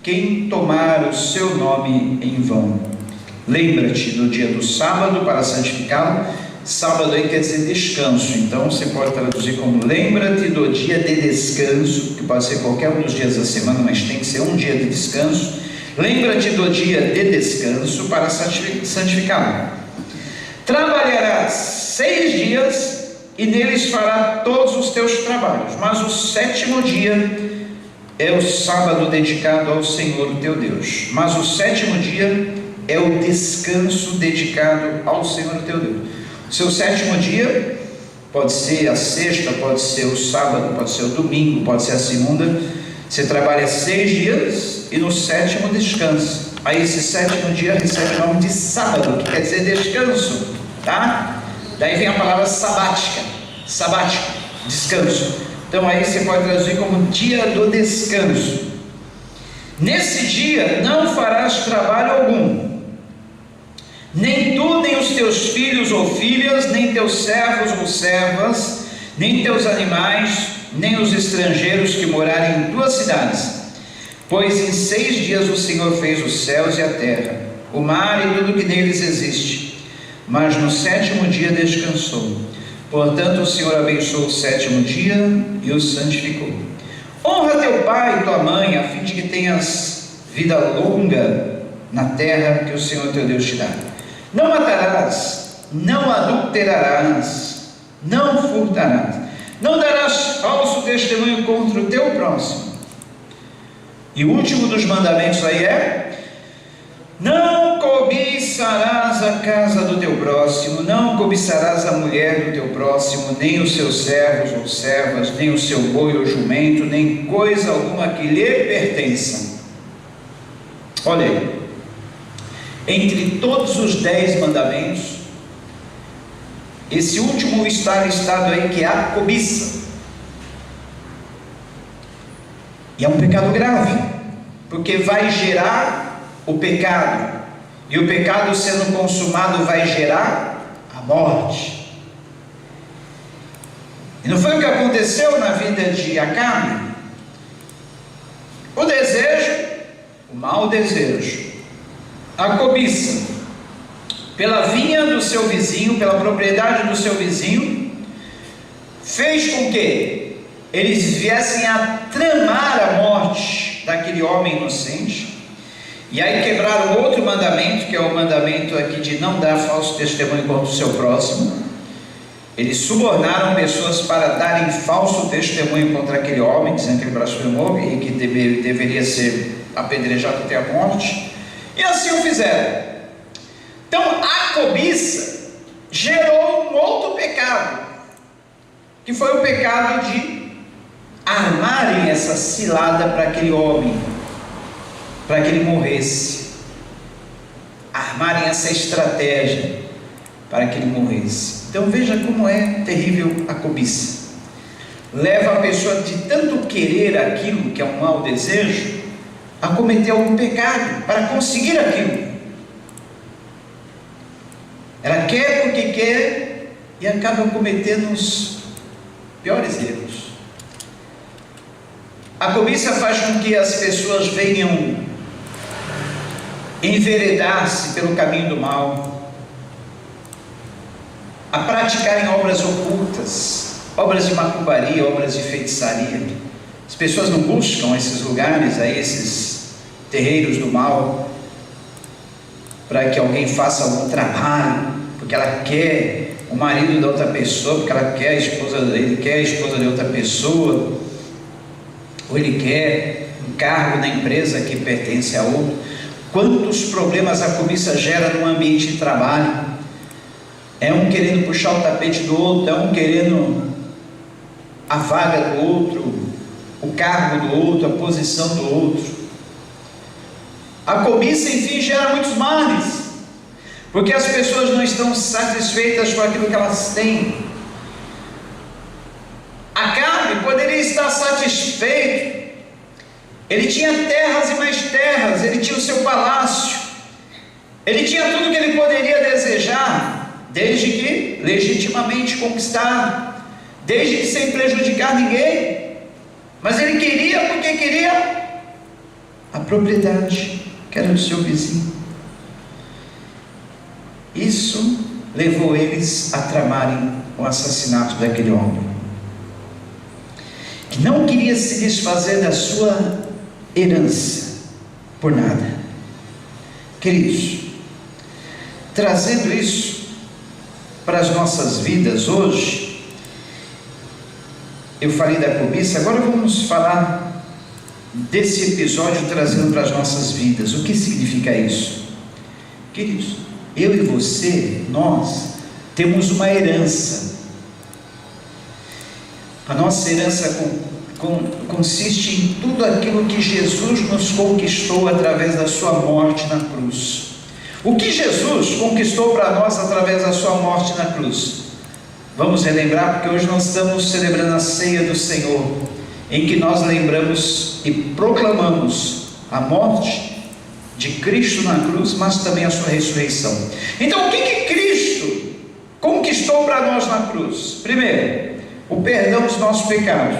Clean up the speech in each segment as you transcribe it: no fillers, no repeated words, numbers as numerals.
quem tomar o seu nome em vão. Lembra-te do dia do sábado para santificá-lo. Sábado aí quer dizer descanso, então você pode traduzir como lembra-te do dia de descanso, que pode ser qualquer um dos dias da semana, mas tem que ser um dia de descanso. Lembra-te do dia de descanso para santificá-lo. Trabalharás 6 dias e neles fará todos os teus trabalhos, mas o 7º dia é o sábado dedicado ao Senhor teu Deus. Mas o 7º dia é o descanso dedicado ao Senhor teu Deus. O seu 7º dia pode ser a sexta, pode ser o sábado, pode ser o domingo, pode ser a segunda. Você trabalha 6 dias e no 7º descansa. Aí esse 7º dia recebe o nome de sábado, que quer dizer descanso, tá? Daí vem a palavra sabático, descanso. Então aí você pode traduzir como dia do descanso. Nesse dia não farás trabalho algum, nem tu, nem os teus filhos ou filhas, nem teus servos ou servas, nem teus animais, nem os estrangeiros que morarem em tuas cidades. Pois em 6 dias o Senhor fez os céus e a terra, o mar e tudo que neles existe, mas no 7º dia descansou. Portanto o Senhor abençoou o 7º dia e o santificou. Honra teu pai e tua mãe, a fim de que tenhas vida longa na terra que o Senhor teu Deus te dá. Não matarás, não adulterarás, não furtarás, não darás falso testemunho contra o teu próximo. E o último dos mandamentos aí é: não cobiçarás a casa do teu próximo, não cobiçarás a mulher do teu próximo, nem os seus servos ou servas, nem o seu boi ou jumento, nem coisa alguma que lhe pertença. Olha aí, entre todos os 10 mandamentos, esse último está listado aí, que é a cobiça. E é um pecado grave, porque vai gerar o pecado, e o pecado sendo consumado vai gerar a morte. E não foi o que aconteceu na vida de Acabe? O desejo, o mau desejo, a cobiça pela vinha do seu vizinho, pela propriedade do seu vizinho, fez com que eles viessem a tramar a morte daquele homem inocente. E aí quebraram outro mandamento, que é o mandamento aqui de não dar falso testemunho contra o seu próximo. Eles subornaram pessoas para darem falso testemunho contra aquele homem, dizendo que ele blasfemou e que deveria ser apedrejado até a morte. E assim o fizeram. Então a cobiça gerou um outro pecado, que foi o pecado de armarem essa cilada para aquele homem, para que ele morresse, armarem essa estratégia para que ele morresse. Então veja como é terrível a cobiça. Leva a pessoa de tanto querer aquilo que é um mau desejo a cometer algum pecado para conseguir aquilo. Ela quer porque quer e acaba cometendo os piores erros. A cobiça faz com que as pessoas venham enveredar-se pelo caminho do mal, a praticarem obras ocultas, obras de macumbaria, obras de feitiçaria. As pessoas não buscam esses lugares, aí, esses terreiros do mal, para que alguém faça algum trabalho, porque ela quer o marido da outra pessoa, porque ela quer a esposa, ele quer a esposa de outra pessoa, ou ele quer um cargo na empresa que pertence a outro. Quantos problemas a cobiça gera no ambiente de trabalho? É um querendo puxar o tapete do outro, é um querendo a vaga do outro, o cargo do outro, a posição do outro. A cobiça, enfim, gera muitos males, porque as pessoas não estão satisfeitas com aquilo que elas têm. Acabe poderia estar satisfeito. Ele tinha terras e mais terras, ele tinha o seu palácio, ele tinha tudo que ele poderia desejar, desde que legitimamente conquistado, desde que sem prejudicar ninguém. Mas ele queria porque queria a propriedade que era do seu vizinho. Isso levou eles a tramarem o assassinato daquele homem, que não queria se desfazer da sua herança por nada. Queridos, trazendo isso para as nossas vidas hoje, eu falei da cobiça, agora vamos falar desse episódio trazendo para as nossas vidas. O que significa isso? Queridos, eu e você, nós temos uma herança. A nossa herança consiste em tudo aquilo que Jesus nos conquistou através da sua morte na cruz. O que Jesus conquistou para nós através da sua morte na cruz? Vamos relembrar, porque hoje nós estamos celebrando a ceia do Senhor, em que nós lembramos e proclamamos a morte de Cristo na cruz, mas também a sua ressurreição. Então, o que Cristo conquistou para nós na cruz? Primeiro, o perdão dos nossos pecados.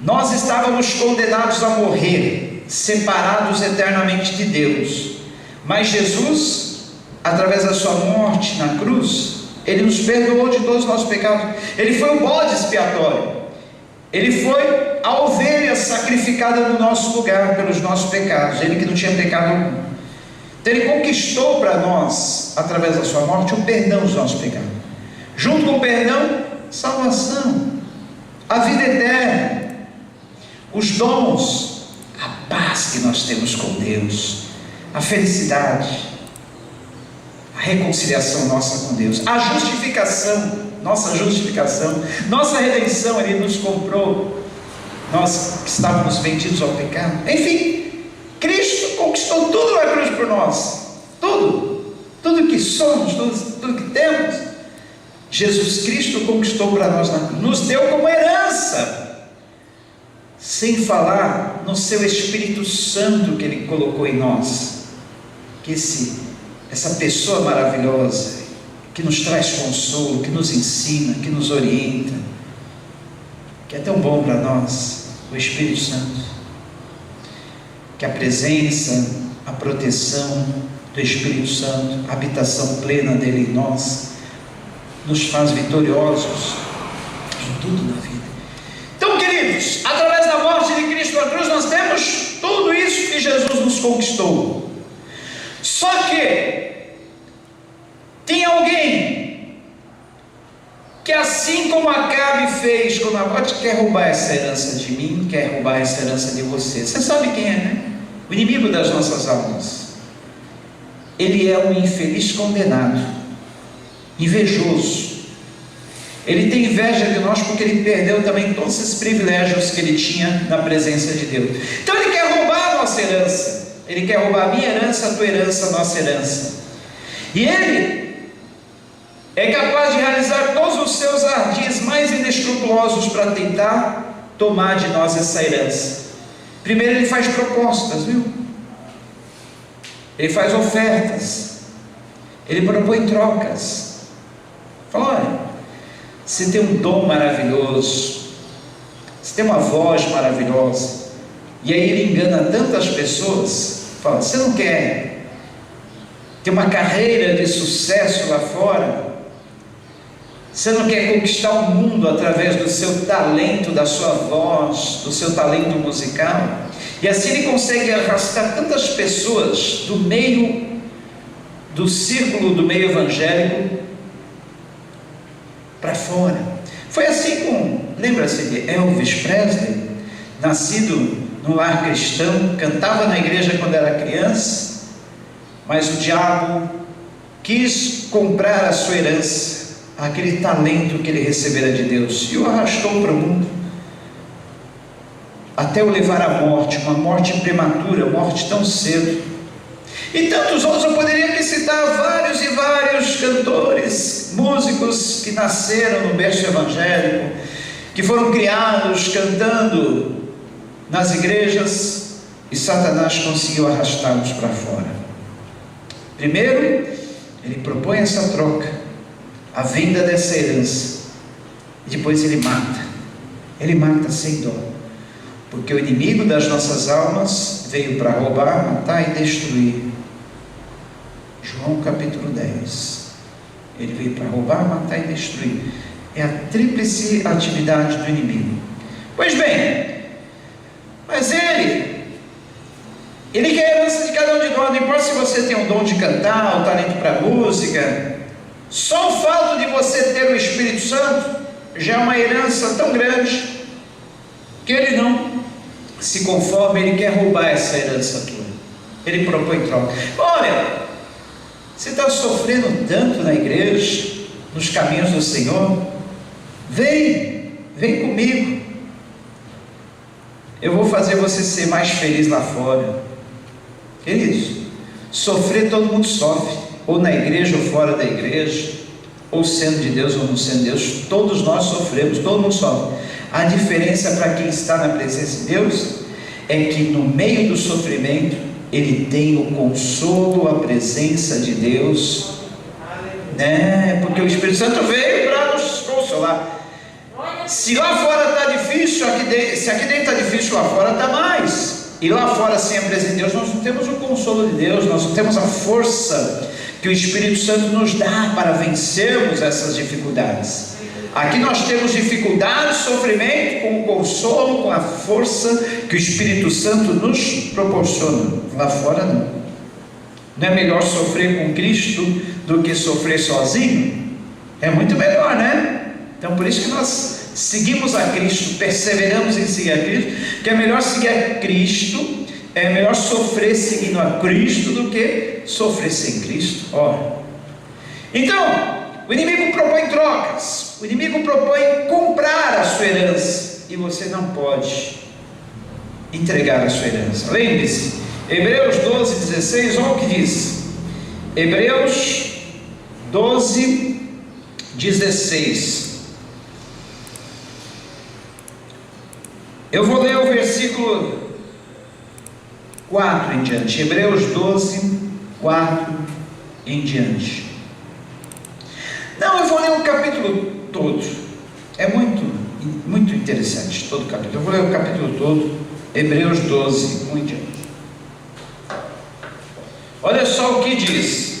Nós estávamos condenados a morrer, separados eternamente de Deus, mas Jesus, através da sua morte na cruz, Ele nos perdoou de todos os nossos pecados. Ele foi o bode expiatório, Ele foi a ovelha sacrificada no nosso lugar pelos nossos pecados, Ele que não tinha pecado algum. Então Ele conquistou para nós, através da sua morte, o perdão dos nossos pecados. Junto com o perdão, salvação, a vida eterna, os dons, a paz que nós temos com Deus, a felicidade, a reconciliação nossa com Deus, a justificação, nossa redenção. Ele nos comprou, nós que estávamos vendidos ao pecado. Enfim, Cristo conquistou tudo na cruz por nós, tudo que somos, tudo que temos, Jesus Cristo conquistou para nós na cruz, nos deu como herança, sem falar no seu Espírito Santo que Ele colocou em nós, que essa pessoa maravilhosa, que nos traz consolo, que nos ensina, que nos orienta, que é tão bom para nós, o Espírito Santo, que a presença, a proteção do Espírito Santo, a habitação plena dele em nós, nos faz vitoriosos em tudo na vida. Então, queridos, através da morte de Cristo na cruz, nós temos tudo isso que Jesus nos conquistou. Só que tem alguém que, assim como Acabe fez com Nabote, quer roubar essa herança de mim, quer roubar essa herança de você. Você sabe quem é, né? O inimigo das nossas almas. Ele é um infeliz condenado, invejoso. Ele tem inveja de nós porque ele perdeu também todos esses privilégios que ele tinha na presença de Deus. Então ele quer roubar a nossa herança, ele quer roubar a minha herança, a tua herança, a nossa herança. E ele é capaz de realizar todos os seus ardis mais inescrupulosos para tentar tomar de nós essa herança. Primeiro ele faz propostas, viu? Ele faz ofertas, ele propõe trocas. Fala, olha, você tem um dom maravilhoso, você tem uma voz maravilhosa, e aí ele engana tantas pessoas. Fala, você não quer ter uma carreira de sucesso lá fora? Você não quer conquistar o mundo através do seu talento, da sua voz, do seu talento musical? E assim ele consegue arrastar tantas pessoas do meio, do círculo do meio evangélico para fora. Foi assim com, lembra-se de Elvis Presley, nascido no lar cristão, cantava na igreja quando era criança, mas o diabo quis comprar a sua herança, aquele talento que ele recebera de Deus, e o arrastou para o mundo, até o levar à morte, uma morte prematura, morte tão cedo. E tantos outros, eu poderia aqui citar vários e vários cantores, músicos que nasceram no berço evangélico, que foram criados cantando nas igrejas, e Satanás conseguiu arrastá-los para fora. Primeiro, ele propõe essa troca, a venda dessa herança, e depois ele mata sem dó. Porque o inimigo das nossas almas veio para roubar, matar e destruir. João capítulo 10. Ele veio para roubar, matar e destruir. É a tríplice atividade do inimigo. Pois bem, mas ele quer a herança de cada um de nós. Não importa se você tem o dom de cantar, o talento para música, só o fato de você ter o Espírito Santo já é uma herança tão grande que ele não se conforma, ele quer roubar essa herança tua. Ele propõe troca. Olha, você está sofrendo tanto na igreja, nos caminhos do Senhor, vem comigo, eu vou fazer você ser mais feliz lá fora. Queridos, sofrer todo mundo sofre, ou na igreja ou fora da igreja, ou sendo de Deus ou não sendo de Deus, todos nós sofremos, todo mundo sofre. A diferença para quem está na presença de Deus é que no meio do sofrimento ele tem o consolo, a presença de Deus, né? Porque o Espírito Santo veio para nos consolar. Se lá fora está difícil, se aqui dentro está difícil, lá fora está mais. E lá fora, sem a presença de Deus, nós não temos o consolo de Deus, nós não temos a força que o Espírito Santo nos dá para vencermos essas dificuldades. Aqui nós temos dificuldade, sofrimento, com o consolo, com a força que o Espírito Santo nos proporciona. Lá fora não. Não é melhor sofrer com Cristo do que sofrer sozinho? É muito melhor, né? Então por isso que nós seguimos a Cristo, perseveramos em seguir a Cristo, que é melhor seguir a Cristo, é melhor sofrer seguindo a Cristo do que sofrer sem Cristo. Então, o inimigo propõe trocas, o inimigo propõe comprar a sua herança, e você não pode entregar a sua herança. Lembre-se, Hebreus 12, 16, olha o que diz. Hebreus 12, 16. Eu vou ler o versículo 4 em diante. Hebreus 12, 4 em diante. Não, eu vou ler o capítulo todo. É muito interessante todo o capítulo. Eu vou ler o capítulo todo. Hebreus 12, 1 em diante. Olha só o que diz.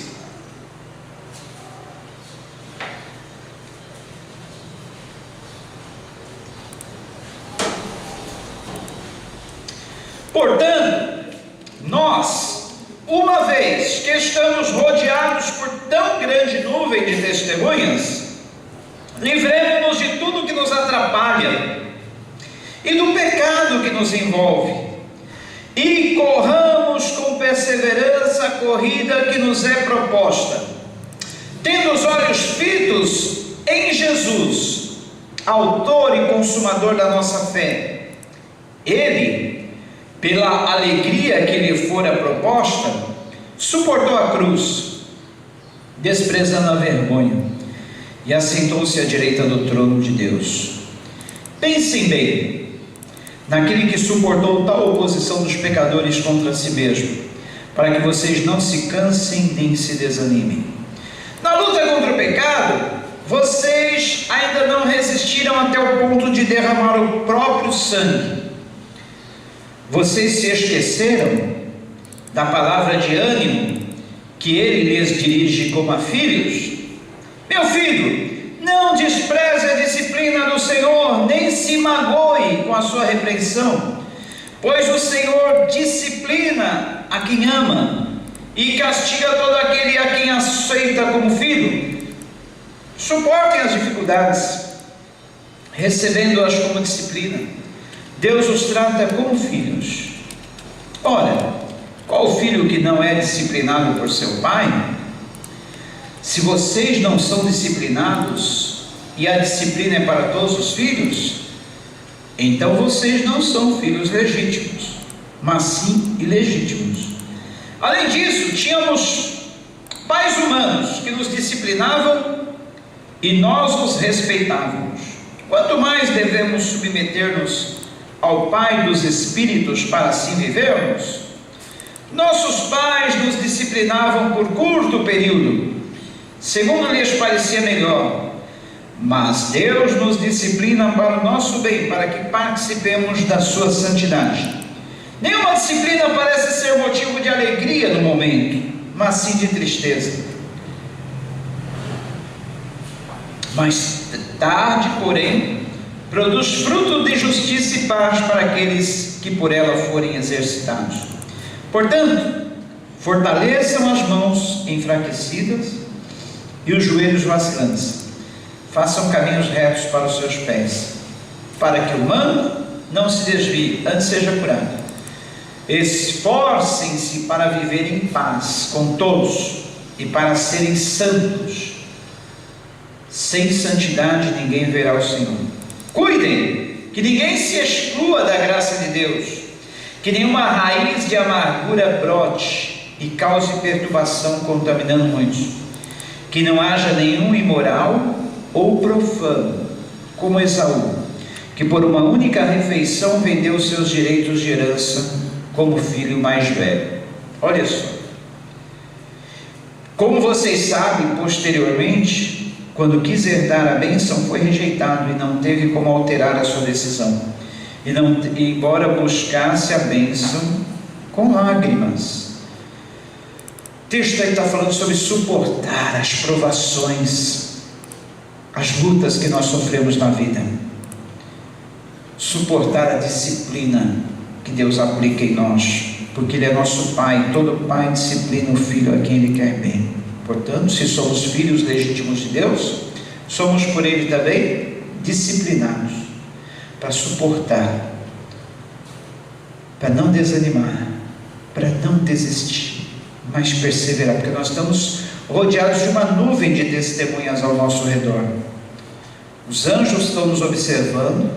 Portanto, nós, uma vez que estamos rodeados por tão grande nuvem de testemunhas, livremos-nos de tudo que nos atrapalha e do pecado que nos envolve, e corramos com perseverança a corrida que nos é proposta, tendo os olhos fitos em Jesus, autor e consumador da nossa fé. Ele, pela alegria que lhe fora proposta, suportou a cruz, desprezando a vergonha, e assentou-se à direita do trono de Deus. Pensem bem naquele que suportou tal oposição dos pecadores contra si mesmo, para que vocês não se cansem nem se desanimem. Na luta contra o pecado, vocês ainda não resistiram até o ponto de derramar o próprio sangue. Vocês se esqueceram da palavra de ânimo que ele lhes dirige como a filhos? Meu filho, não despreze a disciplina do Senhor, nem se magoe com a sua repreensão, pois o Senhor disciplina a quem ama e castiga todo aquele a quem aceita como filho. Suportem as dificuldades, recebendo-as como disciplina. Deus os trata como filhos. Ora, qual filho que não é disciplinado por seu pai? Se vocês não são disciplinados, e a disciplina é para todos os filhos, então vocês não são filhos legítimos, mas sim ilegítimos. Além disso, tínhamos pais humanos que nos disciplinavam e nós os respeitávamos. Quanto mais devemos submeter-nos ao Pai dos Espíritos para assim vivermos? Nossos pais nos disciplinavam por curto período, segundo lhes parecia melhor, Mas Deus nos disciplina para o nosso bem, para que participemos da sua santidade. Nenhuma disciplina parece ser motivo de alegria no momento, mas sim de tristeza. Mais tarde, porém, produz fruto de justiça e paz para aqueles que por ela forem exercitados. Portanto, fortaleçam as mãos enfraquecidas e os joelhos vacilantes. Façam caminhos retos para os seus pés, para que o mano não se desvie, antes seja curado. Esforcem-se para viver em paz com todos e para serem santos. Sem santidade ninguém verá o Senhor. Cuidem que ninguém se exclua da graça de Deus, que nenhuma raiz de amargura brote e cause perturbação, contaminando muitos. Que não haja nenhum imoral ou profano, como Esaú, que por uma única refeição vendeu seus direitos de herança como filho mais velho. Olha só. Como vocês sabem, posteriormente, quando quis herdar a bênção, foi rejeitado e não teve como alterar a sua decisão. Embora buscasse a bênção com lágrimas. O texto aí está falando sobre suportar as provações, as lutas que nós sofremos na vida. Suportar a disciplina que Deus aplica em nós, porque Ele é nosso Pai. Todo pai disciplina o filho a quem Ele quer bem. Portanto, se somos filhos legítimos de Deus, somos por Ele também disciplinados, para suportar, para não desanimar, para não desistir, mas perseverar, porque nós estamos rodeados de uma nuvem de testemunhas ao nosso redor. Os anjos estão nos observando,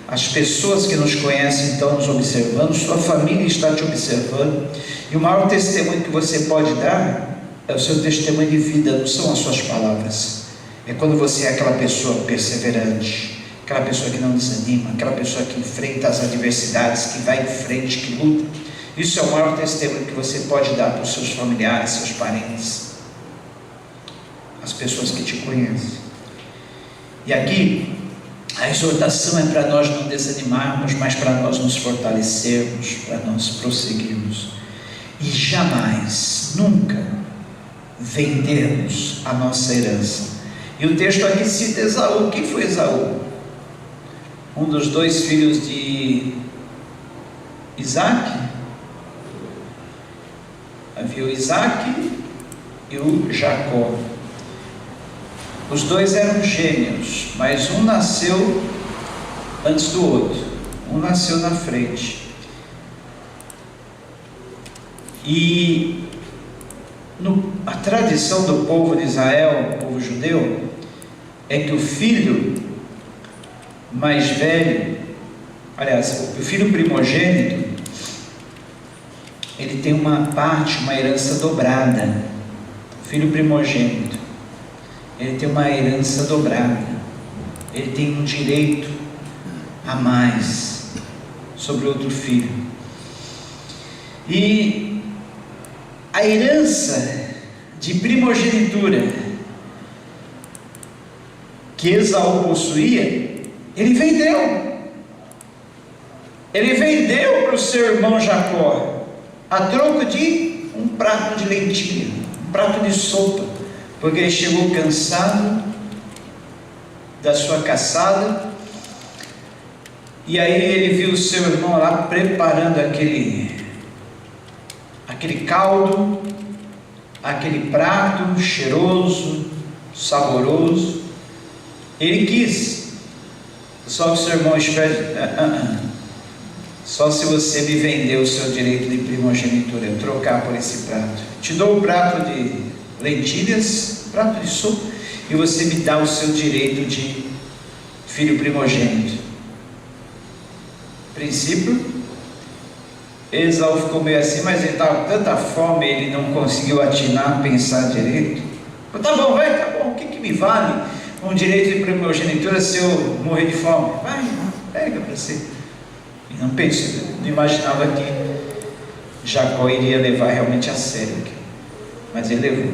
as pessoas que nos conhecem estão nos observando, sua família está te observando, e o maior testemunho que você pode dar é o seu testemunho de vida, não são as suas palavras. É quando você é aquela pessoa perseverante, aquela pessoa que não desanima, aquela pessoa que enfrenta as adversidades, que vai em frente, que luta. Isso é o maior testemunho que você pode dar para os seus familiares, seus parentes, as pessoas que te conhecem. E aqui a exortação é para nós não desanimarmos, mas para nós nos fortalecermos, para nós prosseguirmos e jamais, nunca vendermos a nossa herança. E o texto aqui cita Esaú. Quem foi Esaú? Um dos dois filhos de Isaac. Havia o Isaac e o Jacó. Os dois eram gêmeos, mas um nasceu antes do outro, um nasceu na frente. E a tradição do povo de Israel, o povo judeu, é que o filho mais velho, aliás, o filho primogênito, ele tem uma parte, uma herança dobrada. O filho primogênito, ele tem uma herança dobrada, ele tem um direito a mais sobre outro filho. E a herança de primogenitura que Esaú possuía, ele vendeu para o seu irmão Jacó, a troco de um prato de lentilha, um prato de sopa, porque ele chegou cansado da sua caçada, e aí ele viu o seu irmão lá preparando aquele caldo, aquele prato cheiroso, saboroso. Ele quis, só que o seu irmão espera, só se você me vender o seu direito de primogenitura, eu trocar por esse prato. Te dou o prato de lentilhas, prato de sopa, e você me dá o seu direito de filho primogênito. Princípio, Esaú ficou meio assim, mas ele estava com tanta fome, ele não conseguiu atinar, pensar direito. Tá bom, o que me vale um direito de primogenitura se eu morrer de fome? Vai, pega para você. E não pensou, não imaginava que Jacó iria levar realmente a sério, mas ele levou.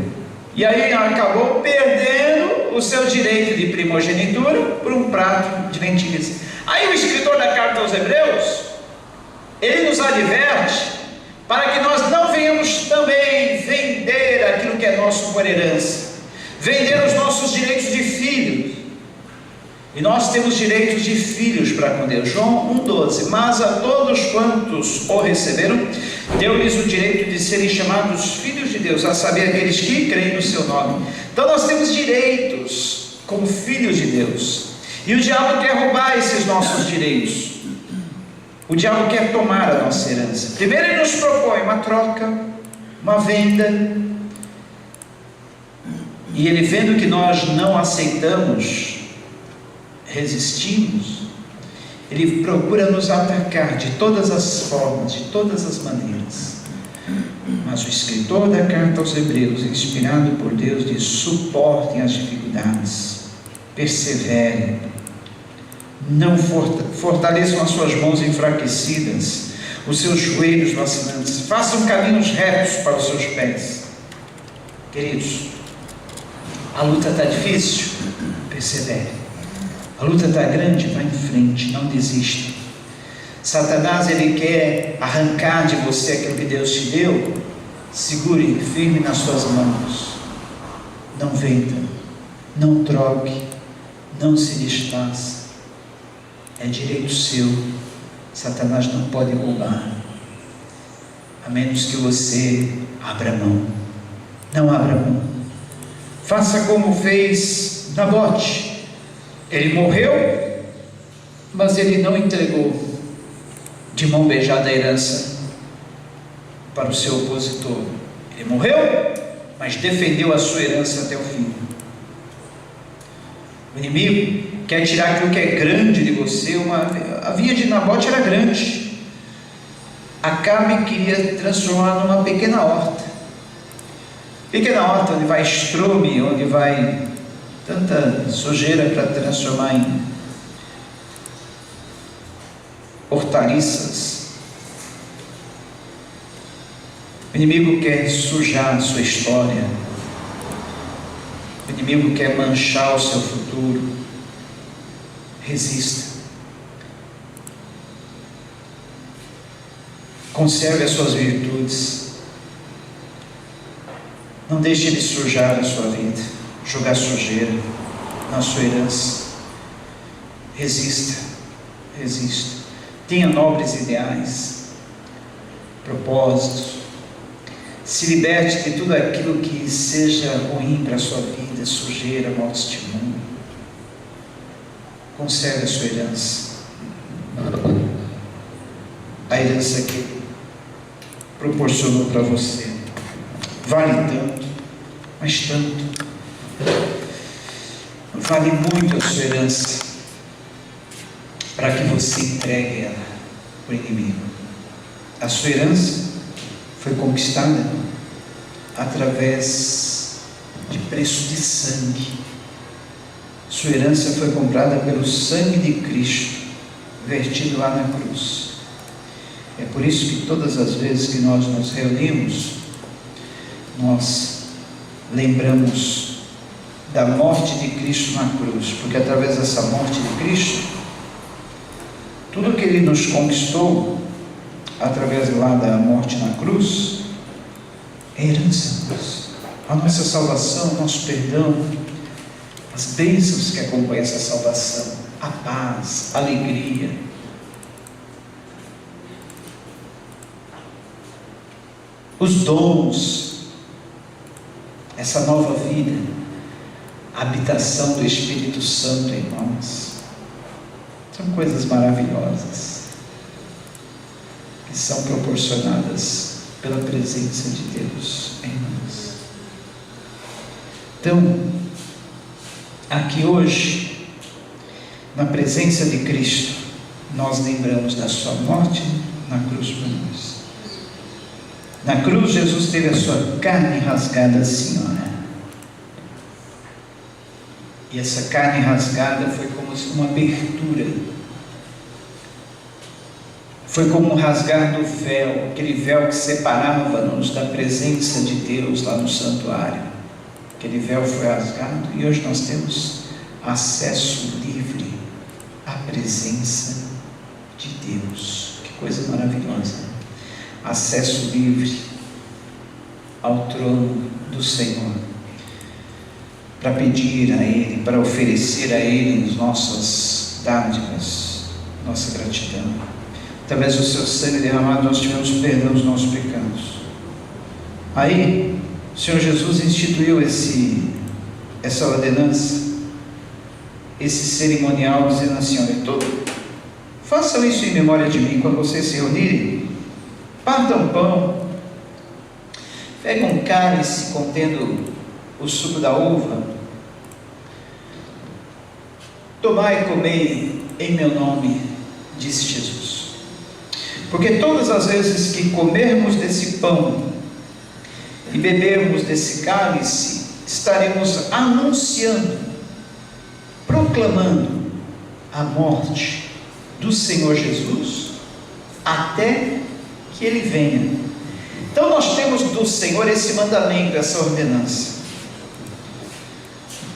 E aí acabou perdendo o seu direito de primogenitura por um prato de lentilhas. Aí o escritor da carta aos Hebreus, ele nos adverte para que nós não venhamos também vender aquilo que é nosso por herança, vender os nossos direitos de filhos. E nós temos direitos de filhos para com Deus. João 1,12: mas a todos quantos o receberam, deu-lhes o direito de serem chamados filhos de Deus, a saber, aqueles que creem no seu nome. Então nós temos direitos como filhos de Deus, e o diabo quer roubar esses nossos direitos. O diabo quer tomar a nossa herança. Primeiro ele nos propõe uma troca, uma venda, e ele, vendo que nós não aceitamos, resistimos, ele procura nos atacar de todas as formas, de todas as maneiras. Mas o escritor da carta aos Hebreus, inspirado por Deus, diz: suportem as dificuldades, perseverem, não fortaleçam as suas mãos enfraquecidas, os seus joelhos vacilantes, façam caminhos retos para os seus pés. Queridos, a luta está difícil? Persevere. A luta está grande? Vá em frente, não desista. Satanás, ele quer arrancar de você aquilo que Deus te deu. Segure firme nas suas mãos, não venda, não troque, não se desfaça. É direito seu. Satanás não pode roubar, a menos que você abra mão. Não abra mão. Faça como fez Nabote. Ele morreu, mas ele não entregou de mão beijada a herança para o seu opositor. Ele morreu, mas defendeu a sua herança até o fim. O inimigo quer tirar aquilo que é grande de você. A vinha de Nabote era grande. Acabe queria transformar numa pequena horta. Pequena horta onde vai estrume, onde vai tanta sujeira para transformar em hortaliças. O inimigo quer sujar a sua história. O inimigo quer manchar o seu futuro. Resista. Conserve as suas virtudes. Não deixe ele sujar a sua vida, jogar sujeira na sua herança. Resista. Resista. Tenha nobres ideais, propósitos. Se liberte de tudo aquilo que seja ruim para a sua vida, sujeira, mau testemunho. Conserve a sua herança. A herança que proporcionou para você. Vale tanto, mas tanto. Vale muito a sua herança, para que você entregue ela para o inimigo. A sua herança foi conquistada através de preço de sangue. Sua herança foi comprada pelo sangue de Cristo, vertido lá na cruz. É por isso que todas as vezes que nós nos reunimos, nós lembramos da morte de Cristo na cruz, porque através dessa morte de Cristo, tudo que Ele nos conquistou, através lá da morte na cruz, é herança nossa. A nossa salvação, o nosso perdão, as bênçãos que acompanham essa salvação, a paz, a alegria. Os dons, essa nova vida, a habitação do Espírito Santo em nós, são coisas maravilhosas, que são proporcionadas pela presença de Deus em nós. Então, aqui hoje, na presença de Cristo, nós lembramos da sua morte na cruz por nós. Na cruz, Jesus teve a sua carne rasgada assim, olha. E essa carne rasgada foi como uma abertura. Foi como um rasgar do véu, aquele véu que separava-nos da presença de Deus lá no santuário. Aquele véu foi rasgado e hoje nós temos acesso livre à presença de Deus. Que coisa maravilhosa! Acesso livre ao trono do Senhor, para pedir a Ele, para oferecer a Ele as nossas dádivas, nossa gratidão. Através do seu sangue derramado, nós tivemos perdão dos nossos pecados. Aí, o Senhor Jesus instituiu essa ordenança, esse cerimonial, dizendo assim: olha, façam isso em memória de mim. Quando vocês se reunirem, partam pão, pegam um cálice contendo o suco da uva, tomai e comei em meu nome, disse Jesus. Porque todas as vezes que comermos desse pão e bebermos desse cálice, estaremos anunciando, proclamando a morte do Senhor Jesus até que Ele venha. Então nós temos do Senhor esse mandamento, essa ordenança,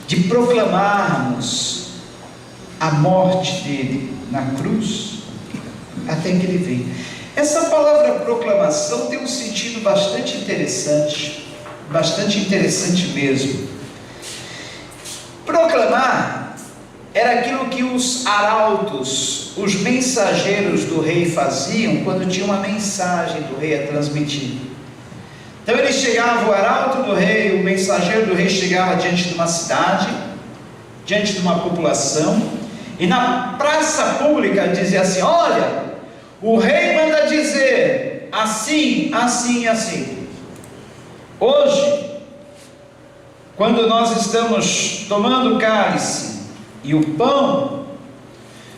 de proclamarmos a morte dele na cruz até que Ele venha. Essa palavra proclamação tem um sentido bastante interessante mesmo. Proclamar era aquilo que os arautos, os mensageiros do rei faziam quando tinha uma mensagem do rei a transmitir. Então ele chegava, o arauto do rei, o mensageiro do rei chegava diante de uma cidade, diante de uma população, e na praça pública dizia assim: olha, o rei manda dizer assim, assim e assim. Hoje, quando nós estamos tomando o cálice e o pão,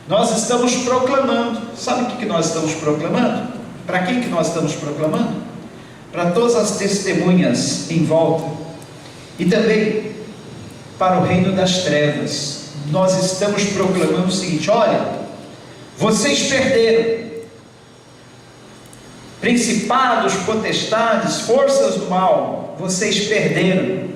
nós estamos proclamando. Sabe o que nós estamos proclamando? Para quem que nós estamos proclamando? Para todas as testemunhas em volta, e também para o reino das trevas. Nós estamos proclamando o seguinte: olha, vocês perderam. Principados, potestades, forças do mal, vocês perderam,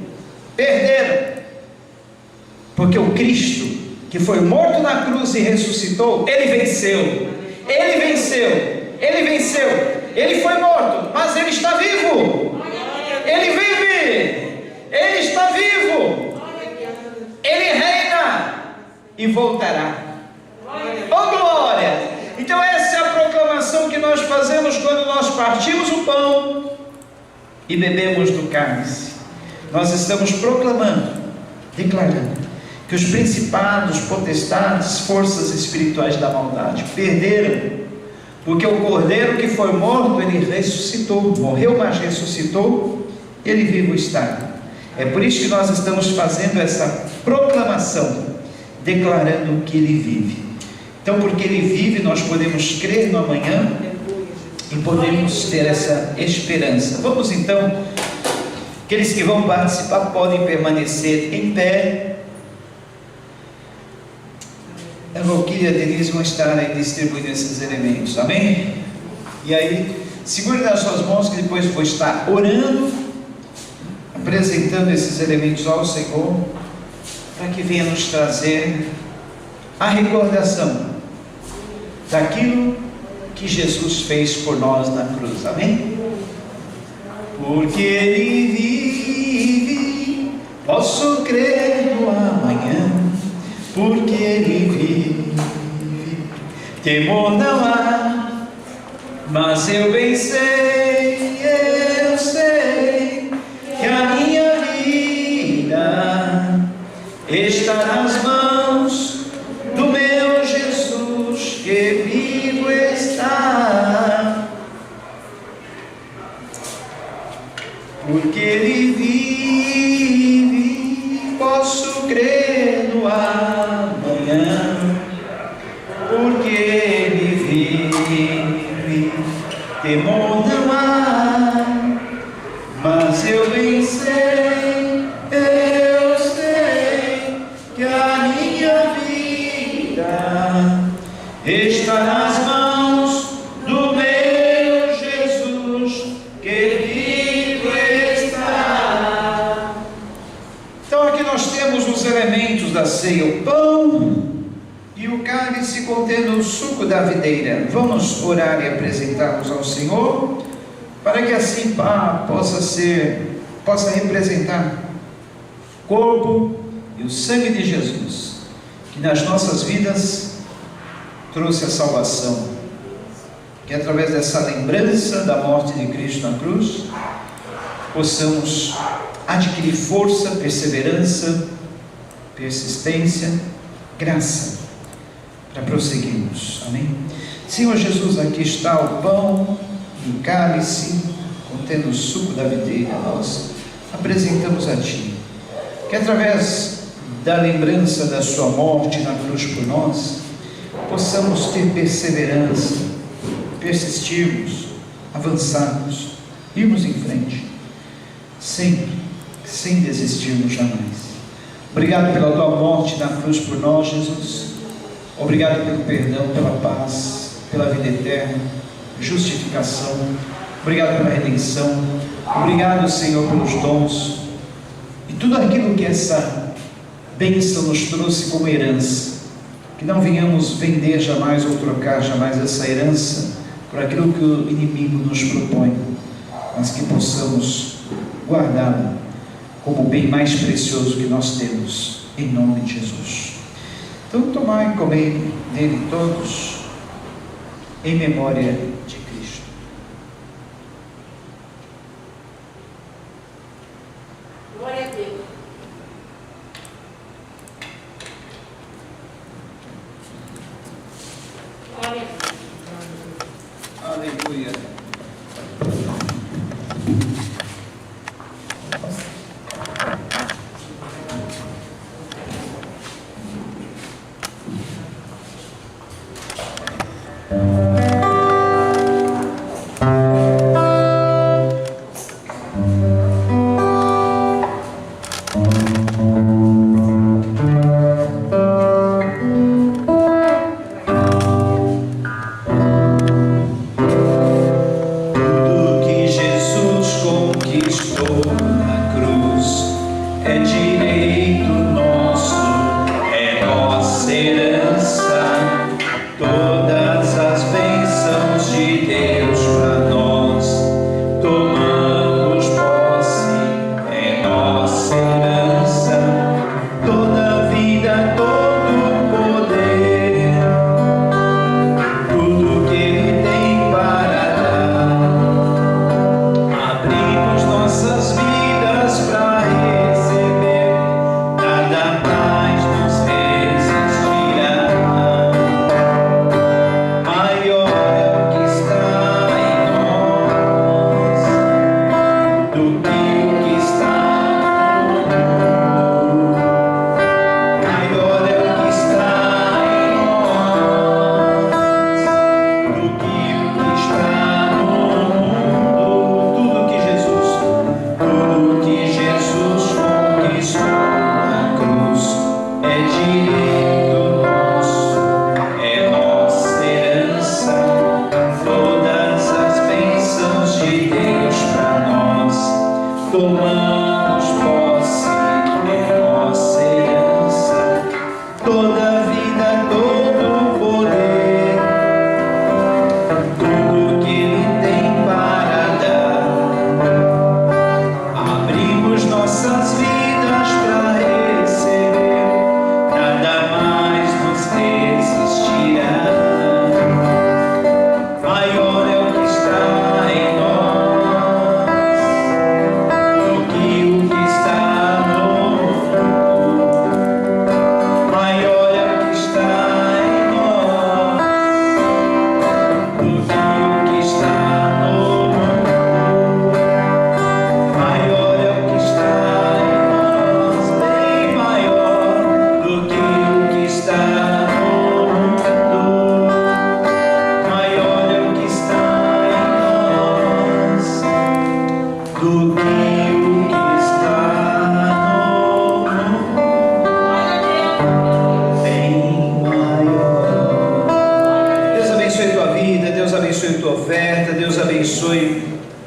porque o Cristo, que foi morto na cruz e ressuscitou, Ele venceu, Ele foi morto, mas Ele está vivo, Ele vive, Ele está vivo, Ele reina e voltará. Oh glória! Então essa é a proclamação que nós fazemos quando nós partimos o pão e bebemos do cálice. Nós estamos proclamando, declarando que os principados, potestades, forças espirituais da maldade perderam, porque o Cordeiro que foi morto, ele ressuscitou, morreu, mas ressuscitou, ele vivo está. É por isso que nós estamos fazendo essa proclamação, declarando que ele vive. Então, porque Ele vive, nós podemos crer no amanhã e podemos ter essa esperança. Vamos então, aqueles que vão participar podem permanecer em pé. A Valquíria e a Denise vão estar aí distribuindo esses elementos, amém? E aí, segure nas suas mãos, que depois eu vou estar orando, apresentando esses elementos ao Senhor, para que venha nos trazer a recordação daquilo que Jesus fez por nós na cruz, amém? Porque Ele vive, posso crer no amanhã, porque Ele vive, temor não há, mas eu bem sei, eu sei, que a minha vida está nas mãos do meu Jesus, que vivo está, porque Ele vive, posso crer no amanhã, porque Ele vive, temor não há, mas eu bem sei, eu sei, que a minha vida está nas mãos do meu Jesus, que vivo está. trazemos os elementos da ceia, o pão e o cálice contendo o suco da videira. Vamos orar e apresentarmos ao Senhor, para que assim possa representar o corpo e o sangue de Jesus, que nas nossas vidas trouxe a salvação, que através dessa lembrança da morte de Cristo na cruz, possamos adquirir força, perseverança, persistência, graça, para prosseguirmos. Amém? Senhor Jesus, aqui está o pão e o cálice, contendo o suco da videira. Nós apresentamos a Ti, que através da lembrança da Sua morte na cruz por nós, possamos ter perseverança, persistirmos, avançarmos, irmos em frente, sempre, sem desistirmos jamais. Obrigado pela Tua morte na cruz por nós, Jesus. Obrigado pelo perdão, pela paz, pela vida eterna, justificação. Obrigado pela redenção. Obrigado, Senhor, pelos dons e tudo aquilo que essa bênção nos trouxe como herança. Que não venhamos vender jamais ou trocar jamais essa herança por aquilo que o inimigo nos propõe, mas que possamos guardá-la como o bem mais precioso que nós temos, em nome de Jesus. Então, tomai e comei dele todos, em memória de Cristo. Glória a Deus. Glória a Deus. Aleluia.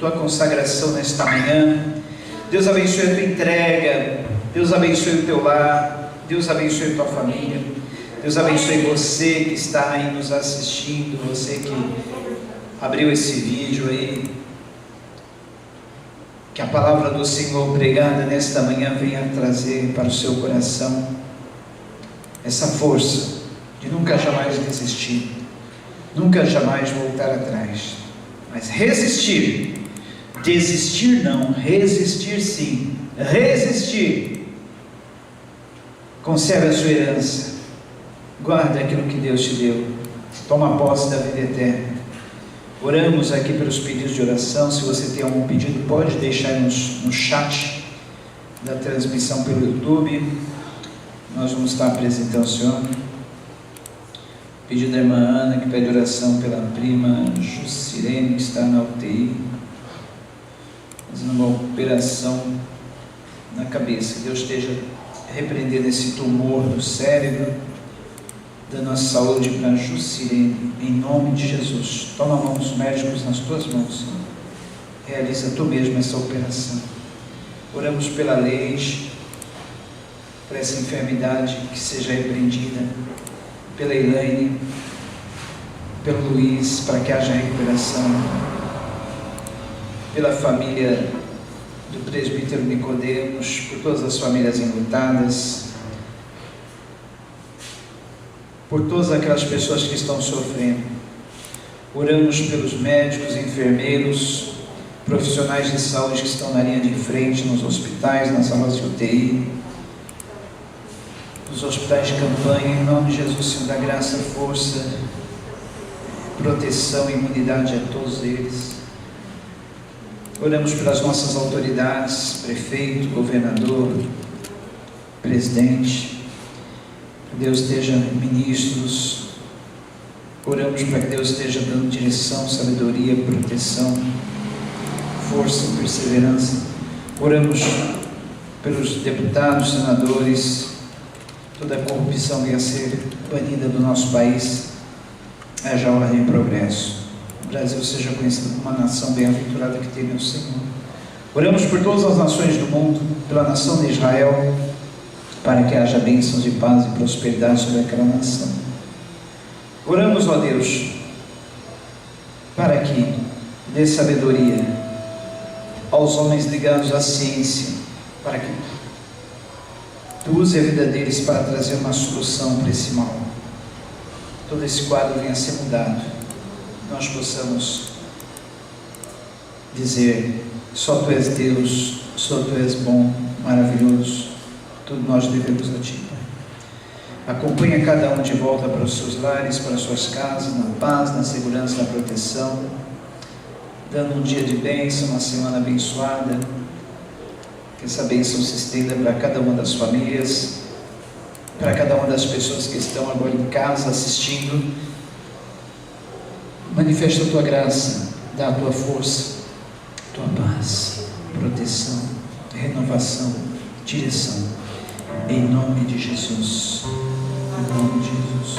tua consagração nesta manhã. Deus abençoe a tua entrega Deus abençoe o teu lar, Deus abençoe a tua família, Deus abençoe você que está aí nos assistindo, você que abriu esse vídeo aí. Que a palavra do Senhor pregada nesta manhã venha trazer para o seu coração essa força de nunca jamais desistir, nunca jamais voltar atrás, mas resistir. Desistir não, resistir sim, resistir. Conserve a sua herança, guarde aquilo que Deus te deu, toma posse da vida eterna. Oramos aqui pelos pedidos de oração. Se você tem algum pedido, pode deixar no chat da transmissão pelo YouTube, nós vamos estar apresentando ao Senhor. Pedido da irmã Ana, que pede oração pela prima Jucirene, que está na UTI, fazendo uma operação na cabeça. Que Deus esteja repreendendo esse tumor do cérebro, dando a saúde para Jucirene, em nome de Jesus. Toma a mão dos médicos nas tuas mãos, Senhor. Realiza tu mesmo essa operação. Oramos pela Leite, por essa enfermidade que seja repreendida, pela Elaine, pelo Luiz, para que haja recuperação, pela família do presbítero Nicodemos, por todas as famílias enlutadas, por todas aquelas pessoas que estão sofrendo. Oramos pelos médicos, enfermeiros, profissionais de saúde que estão na linha de frente, nos hospitais, nas salas de UTI, nos hospitais de campanha. Em nome de Jesus, Senhor, dá graça, força, proteção e imunidade a todos eles. Oramos pelas nossas autoridades, prefeito, governador, presidente. Deus esteja ministros. Oramos para que Deus esteja dando direção, sabedoria, proteção, força, perseverança. Oramos pelos deputados, senadores, toda a corrupção venha a ser banida do nosso país, haja ordem e progresso. O Brasil seja conhecido como uma nação bem-aventurada que teme o Senhor. Oramos por todas as nações do mundo, pela nação de Israel, para que haja bênçãos de paz e prosperidade sobre aquela nação. Oramos, ó Deus, para que dê sabedoria aos homens ligados à ciência, para que tu use a vida deles para trazer uma solução para esse mal. Todo esse quadro venha a ser mudado, nós possamos dizer: só tu és Deus, só tu és bom, maravilhoso, tudo nós devemos a ti, Pai. Acompanha cada um de volta para os seus lares, para as suas casas, na paz, na segurança, na proteção, dando um dia de bênção, uma semana abençoada. Que essa bênção se estenda para cada uma das famílias, para cada uma das pessoas que estão agora em casa assistindo. Manifesta a tua graça, dá a tua força, tua paz, proteção, renovação, direção, em nome de Jesus. Em nome de Jesus.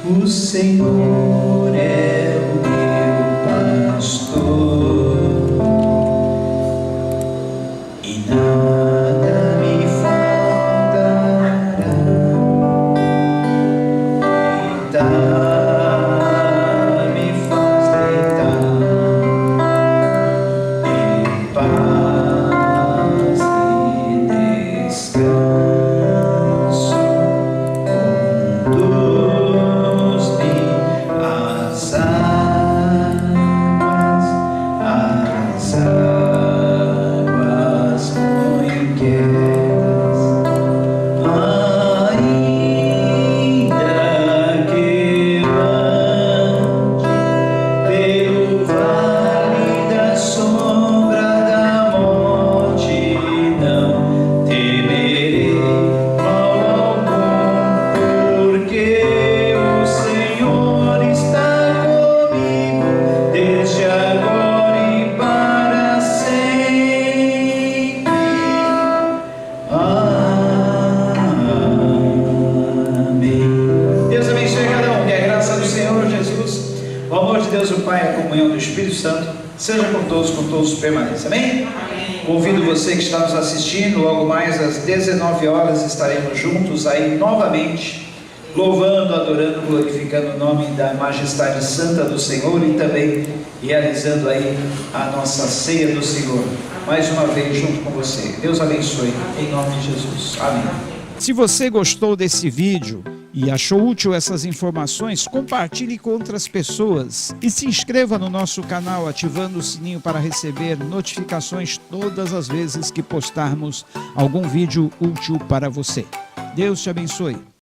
O Senhor é o meu pastor, nada me faltará. Deitar me faz deitar em paz e descanso. Conduz-me às águas Deus o Pai, a comunhão do Espírito Santo, seja com todos permaneça. Amém? Amém. Convido você que está nos assistindo, logo mais às 19 horas estaremos juntos aí novamente, louvando, adorando, glorificando o nome da majestade santa do Senhor e também realizando aí a nossa ceia do Senhor, mais uma vez junto com você. Deus abençoe, em nome de Jesus. Amém. Se você gostou desse vídeo e achou útil essas informações, compartilhe com outras pessoas e se inscreva no nosso canal ativando o sininho para receber notificações todas as vezes que postarmos algum vídeo útil para você. Deus te abençoe.